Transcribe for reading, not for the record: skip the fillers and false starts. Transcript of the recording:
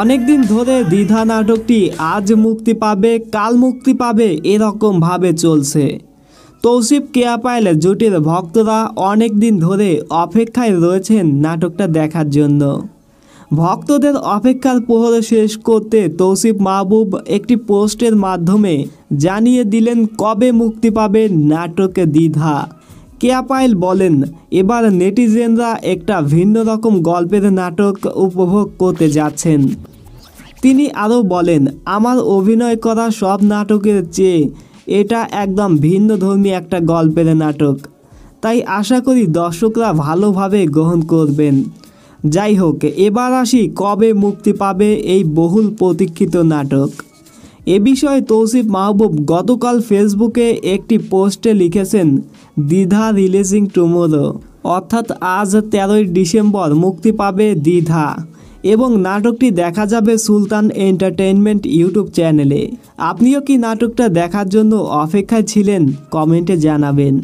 অনেক দিন ধরে দ্বিধা নাটকটি আজ মুক্তি পাবে কাল মুক্তি পাবে এরকম ভাবে চলছে। তৌসিফ কেয়া পায়েল জুটির ভক্তরা অনেক দিন ধরে অপেক্ষায় রয়েছেন নাটকটা দেখার জন্য। ভক্তদের অপেক্ষার প্রহর শেষ করতে তৌসিফ মাহবুব একটি পোস্টের মাধ্যমে জানিয়ে দিলেন কবে মুক্তি পাবে নাটক দ্বিধা। কেয়া পায়েল বলেন, এবার নেটিজেনরা একটা ভিন্ন রকম গল্পের নাটক উপভোগ করতে যাচ্ছেন। তিনি আরও বলেন, আমার অভিনয় করা সব নাটকের চেয়ে এটা একদম ভিন্নধর্মী একটা গল্পের নাটক, তাই আশা করি দর্শকরা ভালোভাবে গ্রহণ করবেন। যাই হোক, এবার আসি কবে মুক্তি পাবে এই বহুল প্রতীক্ষিত নাটক। এ বিষয়ে তৌসিফ মাহবুব গতকাল ফেসবুকে একটি পোস্টে লিখেছেন, দ্বিধা রিলিজিং টুমোরো, অর্থাৎ আজ 13ই ডিসেম্বর মুক্তি পাবে দ্বিধা এবং নাটকটি দেখা যাবে সুলতান এন্টারটেইনমেন্ট ইউটিউব চ্যানেলে। আপনিও কি নাটকটা দেখার জন্য অপেক্ষায় ছিলেন? কমেন্টে জানাবেন।